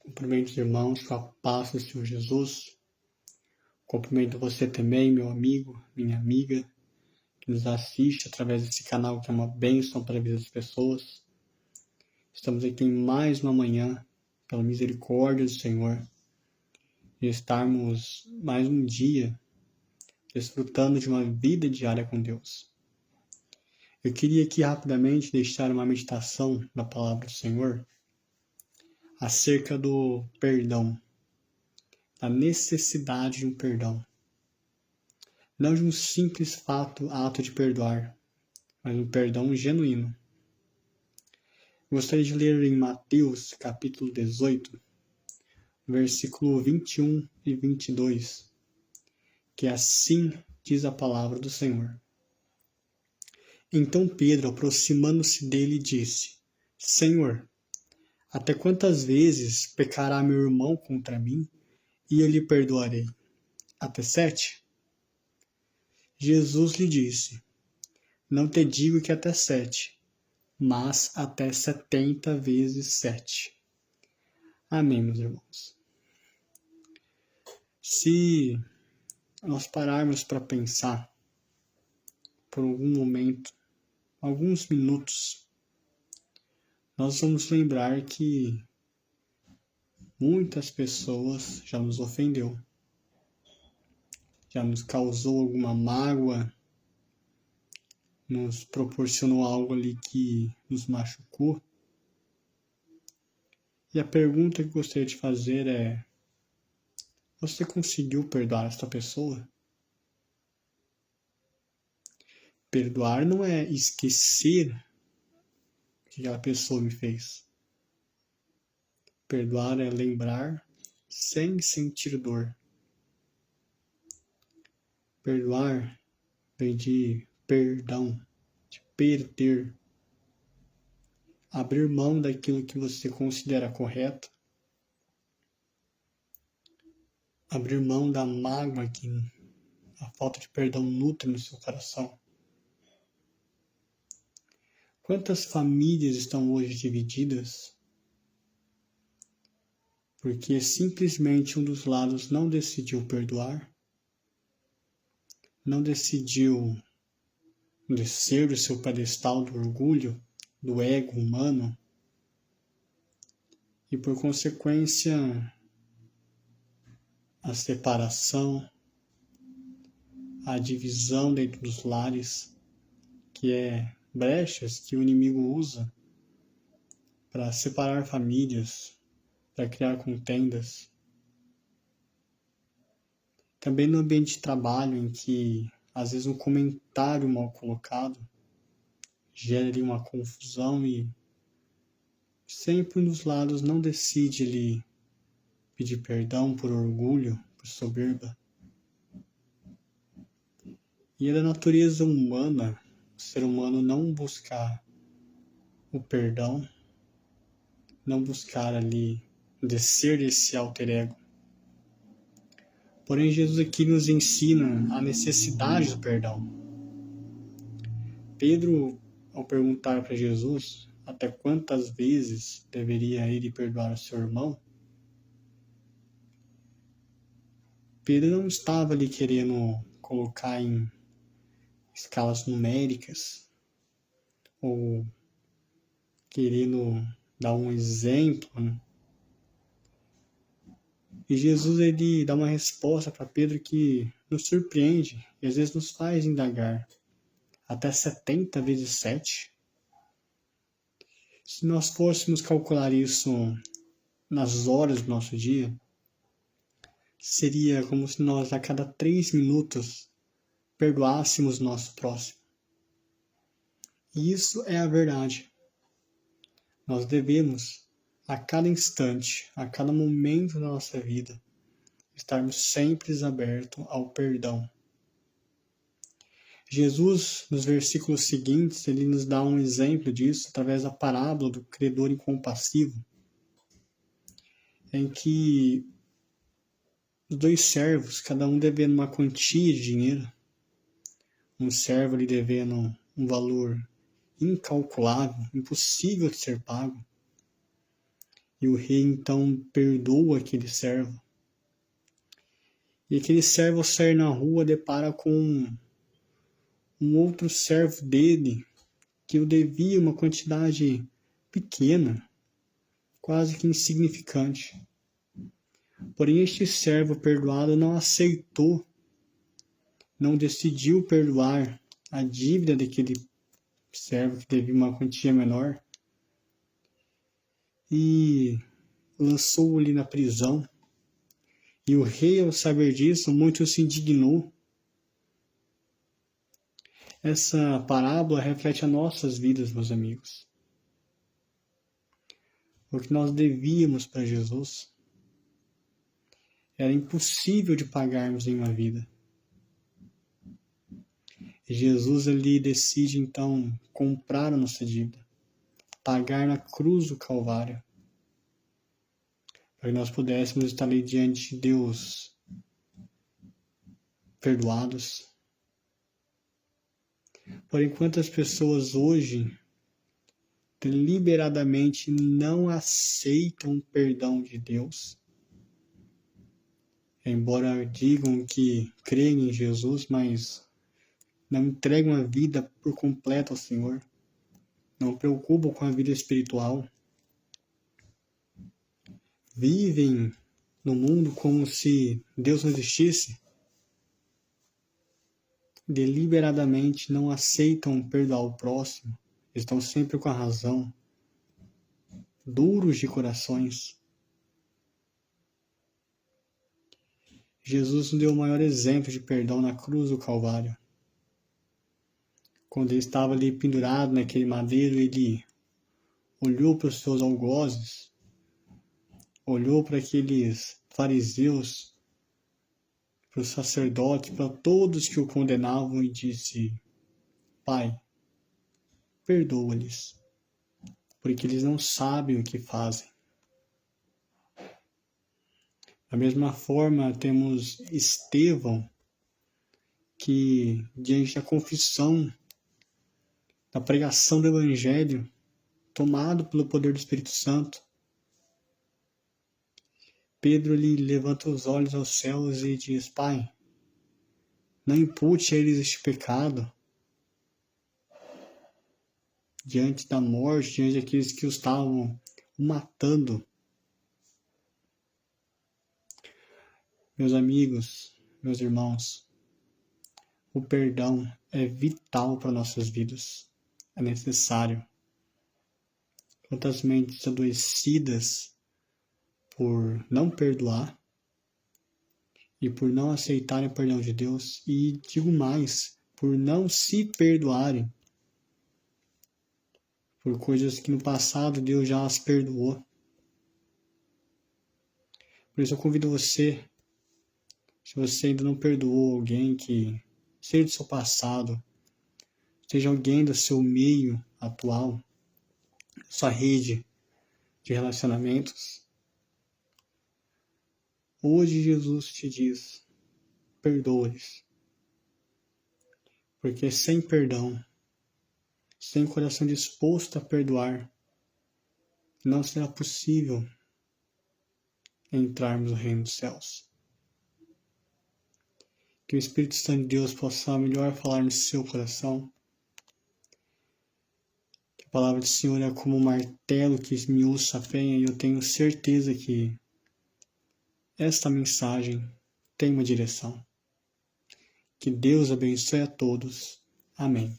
Cumprimento os irmãos com a paz do Senhor Jesus. Cumprimento você também, meu amigo, minha amiga, que nos assiste através desse canal que é uma bênção para a vida das pessoas. Estamos aqui em mais uma manhã, pela misericórdia do Senhor, de estarmos mais um dia desfrutando de uma vida diária com Deus. Eu queria aqui rapidamente deixar uma meditação na palavra do Senhor acerca do perdão, da necessidade de um perdão. Não de um simples ato de perdoar, mas um perdão genuíno. Gostaria de ler em Mateus, capítulo 18, versículo 21 e 22, que assim diz a palavra do Senhor. Então Pedro, aproximando-se dele, disse: Senhor, até quantas vezes pecará meu irmão contra mim, e eu lhe perdoarei? Até 7? Jesus lhe disse: Não te digo que até 7, mas até 70 vezes 7. Amém, meus irmãos. Se nós pararmos para pensar por algum momento, alguns minutos, nós vamos lembrar que muitas pessoas já nos ofendeu, já nos causou alguma mágoa, nos proporcionou algo ali que nos machucou. E a pergunta que gostaria de fazer é: você conseguiu perdoar esta pessoa? Perdoar não é esquecer o que aquela pessoa me fez. Perdoar é lembrar sem sentir dor. Perdoar vem de perdão, de perder. Abrir mão daquilo que você considera correto. Abrir mão da mágoa que a falta de perdão nutre no seu coração. Quantas famílias estão hoje divididas porque simplesmente um dos lados não decidiu perdoar, não decidiu descer do seu pedestal do orgulho, do ego humano, e por consequência a separação, a divisão dentro dos lares, que é brechas que o inimigo usa para separar famílias, para criar contendas. Também no ambiente de trabalho, em que às vezes um comentário mal colocado gera ali uma confusão e sempre um dos lados não decide ali pedir perdão por orgulho, por soberba. E é da natureza humana, o ser humano não buscar o perdão, não buscar ali descer desse alter ego. Porém, Jesus aqui nos ensina a necessidade do perdão. Pedro, ao perguntar para Jesus até quantas vezes deveria ele perdoar o seu irmão, Pedro não estava ali querendo colocar em escalas numéricas ou querendo dar um exemplo, né? E Jesus ele dá uma resposta para Pedro que nos surpreende e às vezes nos faz indagar. Até 70 vezes 7. Se nós fôssemos calcular isso nas horas do nosso dia, seria como se nós a cada 3 minutos perdoássemos nosso próximo. E isso é a verdade. Nós devemos, a cada instante, a cada momento da nossa vida, estarmos sempre abertos ao perdão. Jesus, nos versículos seguintes, ele nos dá um exemplo disso através da parábola do credor incompassivo, em que os 2 servos, cada um devendo uma quantia de dinheiro, um servo lhe devendo um valor incalculável, impossível de ser pago, E o rei então perdoa aquele servo. E aquele servo, ao sair na rua, depara com um outro servo dele, que o devia uma quantidade pequena, quase que insignificante. Porém, este servo perdoado não aceitou, não decidiu perdoar a dívida daquele servo que devia uma quantia menor e lançou-o na prisão. E o rei, ao saber disso, muito se indignou. Essa parábola reflete as nossas vidas, meus amigos. O que nós devíamos para Jesus era impossível de pagarmos em uma vida. E Jesus ali decide então comprar a nossa dívida, pagar na cruz do Calvário, para que nós pudéssemos estar ali diante de Deus perdoados. Porém, quantas pessoas hoje deliberadamente não aceitam o perdão de Deus, embora digam que creem em Jesus, mas não entregam a vida por completo ao Senhor, não preocupam com a vida espiritual, vivem no mundo como se Deus não existisse, deliberadamente não aceitam perdoar o próximo, estão sempre com a razão, duros de corações. Jesus nos deu o maior exemplo de perdão na cruz do Calvário. Quando ele estava ali pendurado naquele madeiro, ele olhou para os seus algozes, olhou para aqueles fariseus, para os sacerdotes, para todos que o condenavam e disse: Pai, perdoa-lhes, porque eles não sabem o que fazem. Da mesma forma, temos Estevão, que diante da confissão, da pregação do Evangelho, tomado pelo poder do Espírito Santo, Pedro lhe levanta os olhos aos céus e diz: Pai, não impute a eles este pecado. Diante da morte, diante daqueles que o estavam matando. Meus amigos, meus irmãos, o perdão é vital para nossas vidas. É necessário. Quantas mentes adoecidas por não perdoar e por não aceitarem o perdão de Deus, e digo mais, por não se perdoarem por coisas que no passado Deus já as perdoou. Por isso eu convido você, se você ainda não perdoou alguém que seja do seu passado, seja alguém do seu meio atual, sua rede de relacionamentos, hoje Jesus te diz: perdoa-lhes. Porque sem perdão, sem coração disposto a perdoar, não será possível entrarmos no reino dos céus. Que o Espírito Santo de Deus possa melhor falar no seu coração. Que a palavra do Senhor é como um martelo que esmiuça a penha, e eu tenho certeza que esta mensagem tem uma direção. Que Deus abençoe a todos. Amém.